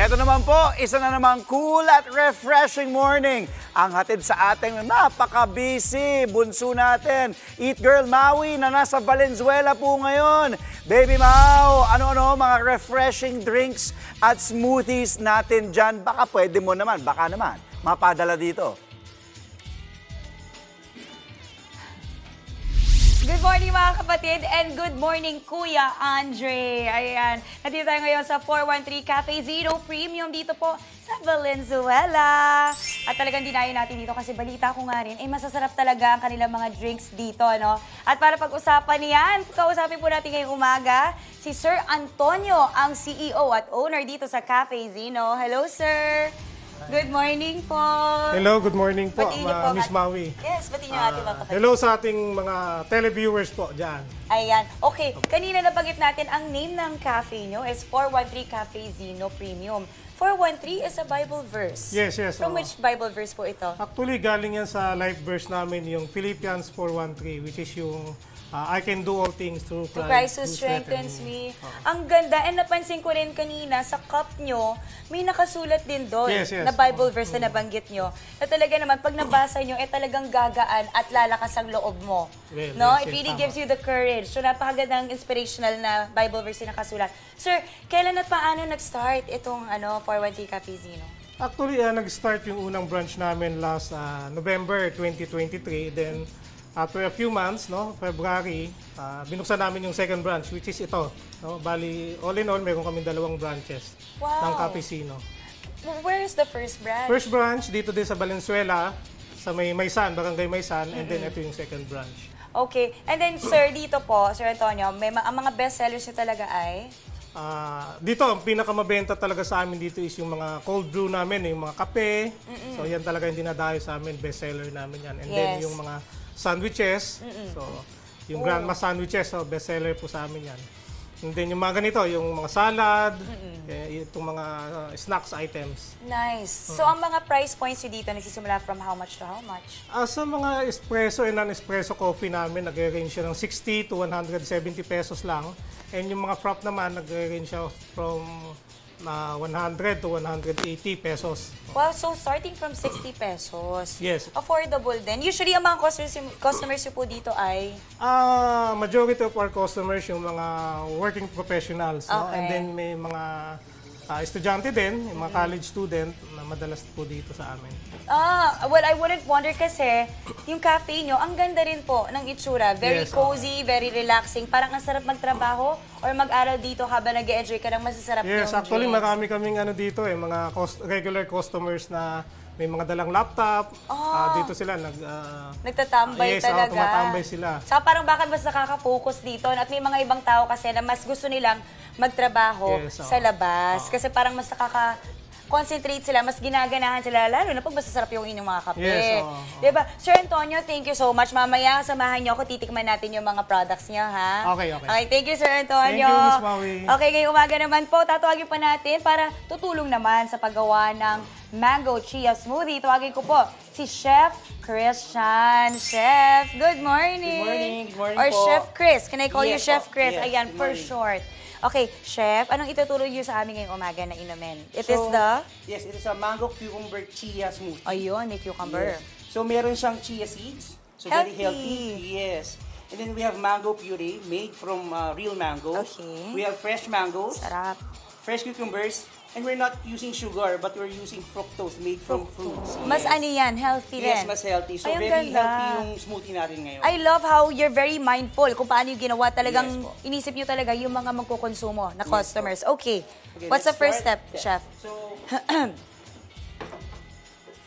Ito naman po, isa na namang cool at refreshing morning ang hatid sa ating napaka-busy bunso natin. Eat Girl Maui na nasa Valenzuela po ngayon. Baby Mau, ano-ano mga refreshing drinks at smoothies natin dyan? Baka pwede mo naman, baka naman, mapadala dito. Good morning mga kapatid and good morning Kuya Andre. Ayan, nandito tayo ngayon sa 413 Cafe Zero Premium dito po sa Valenzuela. At talagang dinayo natin dito kasi balita ko nga rin, masasarap talaga ang kanilang mga drinks dito, no? At para pag-usapan niyan, kausapin po natin ngayong umaga si Sir Antonio, ang CEO at owner dito sa Cafe Zeno. Hello, sir! Good morning po. Hello, good morning po, Miss Maui. Yes, batiin niyo ating mga kapatid. Hello sa ating mga televiewers po dyan. Ayan. Okay, kanina nabanggit natin ang name ng cafe nyo is 413 Cafe Zeno Premium. 413 is a Bible verse. Yes, yes. From which Bible verse po ito? Actually, galing yan sa life verse namin, yung Philippians 4:13, which is yung I can do all things through Christ who strengthens me. Ang ganda. And napansin ko rin kanina, sa cup nyo, may nakasulat din doon na Bible verse na nabanggit nyo. Na talaga naman, pag nabasa nyo, talagang gagaan at lalakas ang loob mo. Well, no? yes, It really gives you the courage. So, napakagandang inspirational na Bible verse na nakasulat. Sir, kailan at paano nag-start itong 413 Cafe Zeno? Actually, nag-start yung unang branch namin last November 2023. Then, after a few months, February, binuksan namin yung second branch, which is ito. Bali, all in all, meron kami 2 branches ng Cafe Zeno. Where is the first branch? First branch, dito din sa Valenzuela, sa Maysan, Barangay Maysan, and then ito yung second branch. Okay. And then, sir, dito po, Sir Antonio, ang mga best sellers niyo talaga ay? Dito, ang pinakamabenta talaga sa amin dito is yung mga cold brew namin, yung mga kape. So, yan talaga yung dinadayo sa amin, best seller namin yan. And then, yung mga sandwiches. So, yung grandma sandwiches, best seller po sa amin yan. And then yung mga ganito, yung mga salad, itong mga snacks items. Nice. So, ang mga price points nyo dito, nagsisimula from how much to how much? Sa mga espresso and non-espresso coffee namin, nag-range siya ng 60 to 170 pesos lang. And yung mga frap naman, nag-range siya from 100 to 180 pesos. Wow, so starting from 60 pesos. Yes. Affordable din. Usually, ang mga customers po dito ay? Majority of our customers, yung mga working professionals. Okay. No? And then may mga estudyante din, yung mga college student na madalas po dito sa amin. Well, I wouldn't wonder kasi yung cafe nyo, ang ganda rin po ng itsura. Very cozy, very relaxing. Parang ang sarap magtrabaho or mag-aral dito habang nag-enjoy ka ng masasarap yung drinks. Yes, actually marami kaming dito mga regular customers na may mga dalang laptop. Dito sila nagtatambay talaga. Tumatambay sila. So parang bakit mas nakaka-focus dito at may mga ibang tao kasi na mas gusto nilang magtrabaho sa labas. Kasi parang mas concentrate sila, mas ginaganahan sila, lalo na pag masasarap yung inyong mga kape. Yes, Diba? Sir Antonio, thank you so much. Mamaya, samahan niyo ako, titikman natin yung mga products niyo, ha? Okay. Okay, thank you, Sir Antonio. Thank you, Miss Maui. Okay, ngayong umaga naman po, tatawagin pa natin para tutulong naman sa paggawa ng Mango Chia Smoothie. Tawagin ko po si Chef Christian. Chef, good morning. Good morning. Good morning Or po. Chef Chris. Can I call you Chef Chris? Yes, Ayan, good for morning. short. Okay, Chef, anong ituturo niyo sa amin ngayong umaga na inumin? It is Yes, it is a mango cucumber chia smoothie. Ayun, may cucumber. Yes. So, meron siyang chia seeds. So, very healthy. Yes. And then we have mango puree made from real mangoes. Okay. We have fresh mangoes, Sarap. fresh cucumbers, and we're not using sugar, but we're using fructose made from fruits. Mas Yes. yan, healthy rin. Yes, mas healthy. So, Ay, ang very ganda. healthy yung smoothie natin ngayon. I love how you're very mindful kung paano yung ginawa. Talagang Yes po. inisip nyo talaga yung mga magkukonsumo na customers. Okay. Okay, What's the let's first start. step, Chef? So,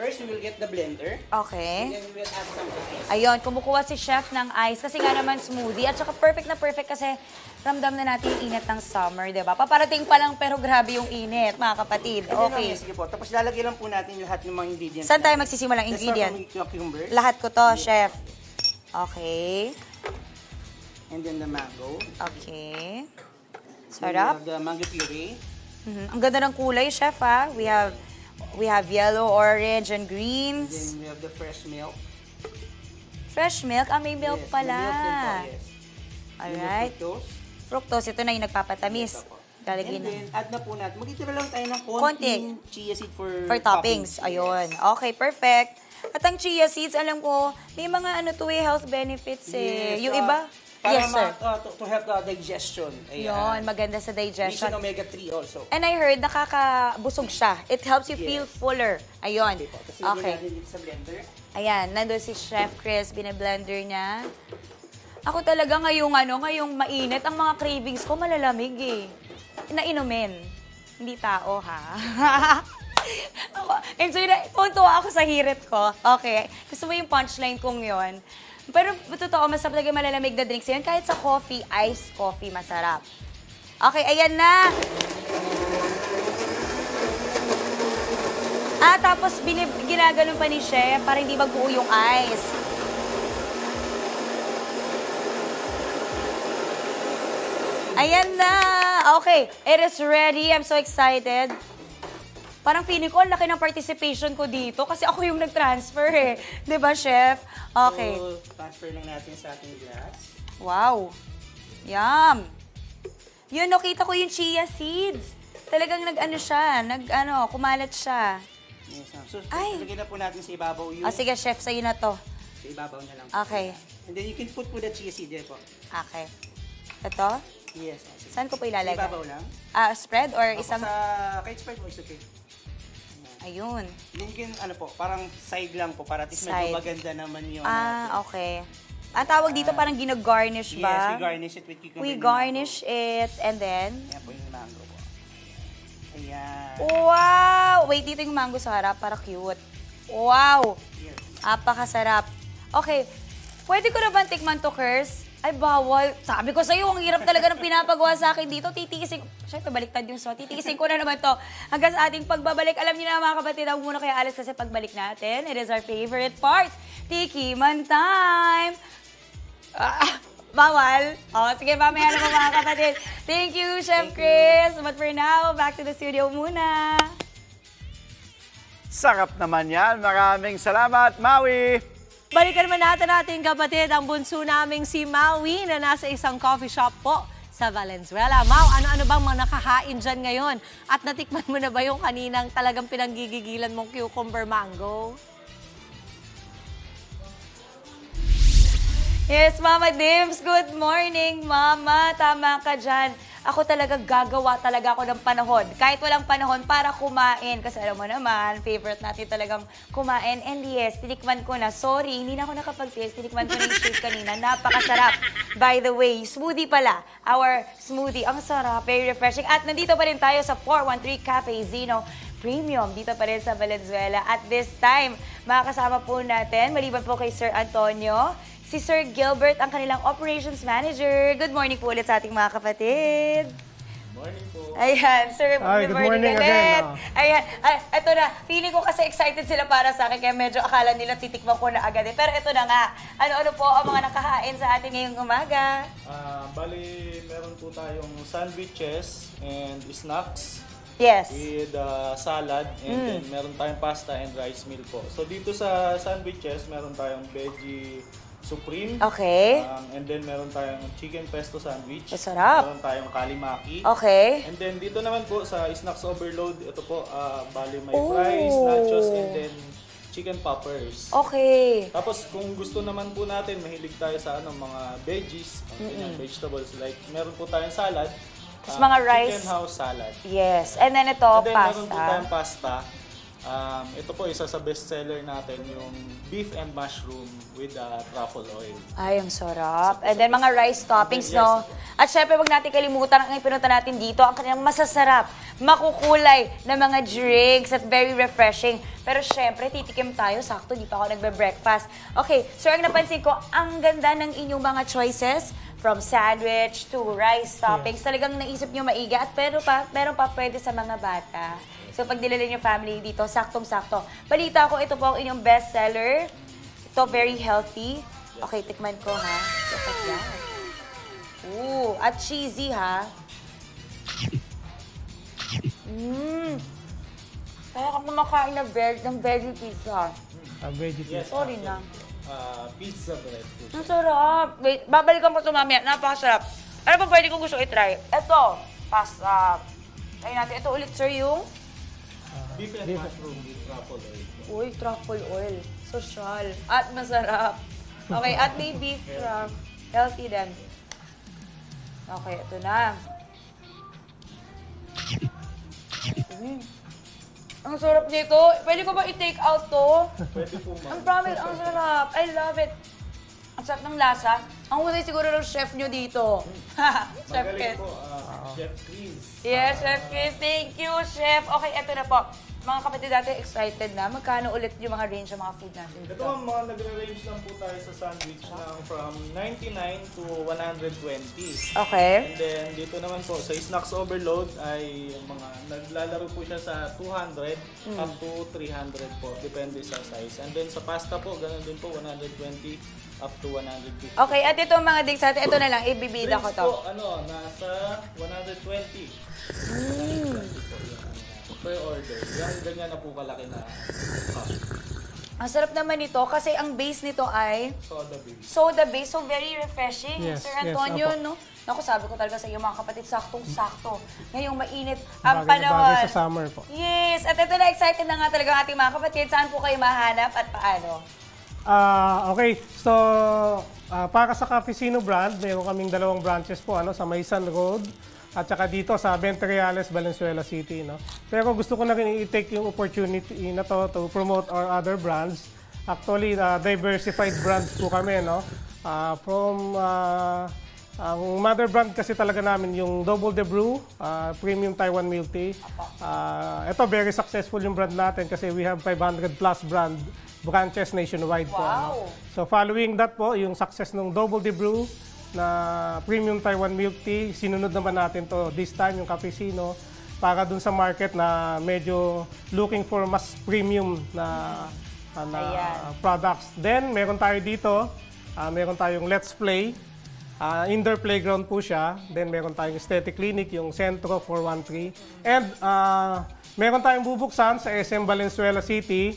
first we will get the blender. Okay. And then we will add some ice. Ayun, kumukuha si Chef ng ice kasi nga naman smoothie. At saka perfect na perfect kasi ramdam na natin yung init ng summer, di ba? Paparating pa lang pero grabe yung init, mga kapatid. Okay. Sige po. Tapos lalagay lang po natin lahat ng mga ingredients. Saan tayo natin. magsisimulang Let's ingredient? start from cucumbers. Lahat ko to, Chef. Okay. And then the mango. Okay. Then Sarap. we have the mango puree. Ang ganda ng kulay, Chef, ha? We have yellow, orange, and greens. Then we have the fresh milk. Fresh milk? May milk Yes, pala. may milk din po, yes. Then the Alright. fructose. Fructose, ito na yung nagpapatamis. Yes, Lalagyan And na. then, add na po natin. Magtitira lang tayo ng Konti. konting chia seed for Toppings. Ayun. Okay, perfect. At ang chia seeds, alam ko, may mga health benefits eh. Yes, Yung iba? para Yes, sir. to help the digestion. Yun, maganda sa Rich in digestion. omega-3 also. And I heard, nakakabusog siya. It helps you feel fuller. Ayun. Okay po. Tapos lagyan Okay. natin dito sa blender. Ayan, nandun si Chef Chris, binablender niya. Ako talaga ngayong mainit, ang mga cravings ko malalamig eh. Nainumin. Hindi tao, ha? Ako, enjoy na, tuwa ako sa hirit ko. Okay, gusto mo yung punchline kong yon. Pero totoo, masarap talaga yung malalamig na drinks yun. Kahit sa coffee, iced coffee, masarap. Okay, ayan na. Tapos ginaganon pa ni Chef para hindi magbuo yung ice. Ayan na! Okay, it is ready. I'm so excited. Parang feeling ko, ang laki ng participation ko dito kasi ako yung nag-transfer eh. Di ba, Chef? Okay. So, transfer lang natin sa ating glass. Wow. Yum. Yun, nakita ko yung chia seeds. Talagang kumalat siya. Yes, ma'am. So, Ay. lagyan na po natin sa ibabaw yung... Sige, Chef, sa'yo na to. Sa ibabaw na lang. Okay. And then you can put po the chia seed there po. Okay. Ito? Yes. Saan ko po Sa ilalagay? ibabaw lang. Spread or Opo, isang... kahit spread mo, is okay. Ayun. Then you can, parang side lang po, para at least Side. medyo maganda naman yung... Okay. Ang tawag dito parang ginagarnish Yes, ba? we garnish it with cucumber. We and garnish it and then... mango. Ayan po yung mango po. Ayan. Wow! Wait, dito yung mango sa harap para cute. Wow! Yes. Apakasarap. Okay, pwede ko na ba tikman to, Kers? Ay, bawal. Sabi ko sa'yo, ang hirap talaga ng pinapagawa sa akin dito. Titiisin ko. Siyempre, baliktad yung so. Titiisin ko na naman to. Hanggang sa ating pagbabalik. Alam niyo na mga kapatid, huwag muna kayo alis kasi pagbalik natin, it is our favorite part. Tikiman time! Bawal. Sige, mamaya na mga kapatid. Thank you, Chef Chris. But for now, back to the studio muna. Sarap naman yan. Maraming salamat, Maui! Balikan naman natin ating kapatid, ang bunso naming si Maui na nasa isang coffee shop po sa Valenzuela. Mau, ano-ano bang mga nakahain dyan ngayon? At natikman mo na ba yung kaninang talagang pinanggigigilan mong cucumber mango? Yes, Mama Dims. Good morning, Mama. Tama ka dyan. Ako talaga gagawa talaga ako ng panahon. Kahit walang panahon para kumain. Kasi alam mo naman, favorite natin talagang kumain. And yes, tinikman ko na. Sorry, hindi na ako nakapag-taste. Tinikman ko na yung shake kanina. Napakasarap. By the way, smoothie pala. Our smoothie. Ang sarap. Very refreshing. At nandito pa rin tayo sa 413 Cafe Zino Premium. Dito pa rin sa Valenzuela. At this time, makakasama po natin, maliban po kay Sir Antonio, si Sir Gilbert, ang kanilang operations manager. Good morning po ulit sa ating mga kapatid. Morning po. Ayan, Sir, Good morning ulit. again. Ayan, ito na. Feeling ko kasi excited sila para sa akin, kaya medyo akala nila titikman ko na agad. Pero ito na nga, ano-ano po ang mga nakahain sa atin ngayong umaga? Bali, meron po tayong sandwiches and snacks Yes. with salad and then meron tayong pasta and rice meal po. So dito sa sandwiches, meron tayong veggie supreme. Okay. And then meron tayong chicken pesto sandwich. Masarap. Meron tayong kalimaki. Okay. And then dito naman po sa snacks overload, ito po, bali may fries, nachos, and then chicken poppers. Okay. Tapos kung gusto naman po natin, mahilig tayo sa mga veggies, vegetables, like meron po tayong salad, Tapos mga rice. chicken house salad. Yes. And then ito, And then meron po pasta. tayong pasta. Ito po, isa sa bestseller natin, yung beef and mushroom with truffle oil. Ay, ang sarap. And then mga rice toppings, Yes. no? At syempre, wag natin kalimutan ang pinunta natin dito, ang kanilang masasarap, makukulay na mga drinks at very refreshing. Pero syempre, titikim tayo. Sakto, di pa ako nagbe-breakfast. Okay, so ang napansin ko, ang ganda ng inyong mga choices. From sandwich to rice toppings. Talagang naisip nyo maigi. At meron pa pwede sa mga bata. So pag nilala niyo family dito, saktong-sakto. Balita ko, ito po ang inyong bestseller. Ito, very healthy. Okay, tikman ko ha. Look at that. Ooh, at cheesy ha. Kaya ka kumakain ng veggie pizza. Veggie Yes, Sorry na. pizza bread po. Ang sarap. Wait, babalikan ko ito mamaya. Napakasarap. Ano pa pwede kong gusto i-try? Ito. pasta. Ayun natin. Ito ulit, sir, yung... Beef and mushroom with truffle oil. Uy, truffle oil. Social. At masarap. Okay, at may beef wrap. Healthy din. Okay, ito na. Ang sarap nito. Pwede ko ba i-take out to? Pwede po, ma'am. Ang promise, ang sarap. I love it. Ang sarap ng lasa. Ang husay siguro ng chef nyo dito. Chef Magaling Chris. po, Chef Chris. Yes, Chef Chris. Thank you, Chef. Okay, eto na po. Mga kapatid natin, excited na. Magkano ulit yung mga range ng mga food natin Ito dito? ang mga nagre-range lang po tayo sa sandwich ng from 99 to 120. Okay. And then dito naman po sa Snacks Overload ay yung mga naglalaro po siya sa 200 up to 300 po. Depende sa size. And then sa pasta po, ganun din po 120 up to 150. Okay, at ito mga digs natin, ito na lang, ibibida ko Drinks to. po, nasa 120. 120 po yung per order. Yan, ganyan na po kalaki na cup. Ang sarap naman nito kasi ang base nito ay Soda base. soda base, so very refreshing. Yes, Sir yes, Antonio, apo. no? Naku, sabi ko talaga sa iyo mga kapatid, saktong-sakto. Ngayong mainit ang Bagay na panahon. bagay sa summer po. Yes, at ito na, excited na nga talaga ang ating mga kapatid. Saan po kayo mahanap at paano? Okay, so para sa Cafecino brand, meron kaming 2 branches po sa Maysan Road at saka dito sa Ventriales, Valenzuela City. Pero gusto ko na rin i-take yung opportunity na to promote our other brands. Actually, diversified brands po kami. Ang mother brand kasi talaga namin yung Double the Brew, Premium Taiwan Milk Tea. Ito, very successful yung brand natin kasi we have 500 plus branches nationwide po. Wow! So following that po, yung success ng Double the Brew na Premium Taiwan Milk Tea, sinunod naman natin to this time yung Cafecino para dun sa market na medyo looking for mas premium na products. Then meron tayo dito, meron tayong Let's Play, indoor playground po siya. Then meron tayong aesthetic clinic, yung Centro 413. And meron tayong bubuksan sa SM Valenzuela City,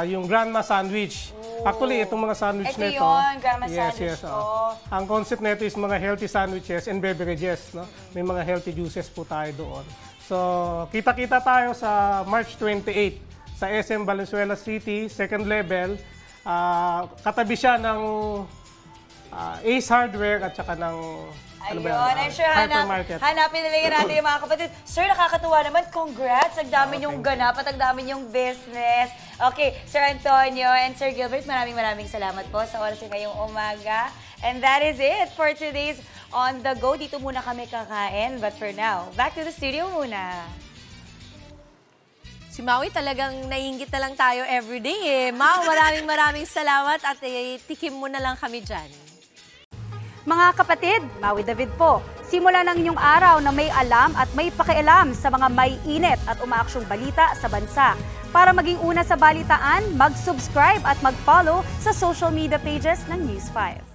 yung Grandma Sandwich. Actually, itong mga sandwich Ito nito. yun, Grandma yes, Sandwich yes. po. Ang concept nito is mga healthy sandwiches and beverages. May mga healthy juices po tayo doon. So, kita-kita tayo sa March 28 sa SM Valenzuela City, second level. Katabi siya ng Ace Hardware at saka ng Ayun, I'm sure hypermarket. hanapin nila yan natin yung mga kapatid. Sir, nakakatuwa naman. Congrats! Ang dami niyong ganap at ang dami niyong business. Okay, Sir Antonio and Sir Gilbert, maraming salamat po sa oras ngayong umaga. And that is it for today's On The Go. Dito muna kami kakain. But for now, back to the studio muna. Si Maui talagang naiingit na lang tayo everyday eh. Mau, maraming salamat at tikim mo na lang kami dyan. Mga kapatid, Maui David po. Simula ng inyong araw na may alam at may pakialam sa mga may init at umaaksyong balita sa bansa. Para maging una sa balitaan, mag-subscribe at mag-follow sa social media pages ng News 5.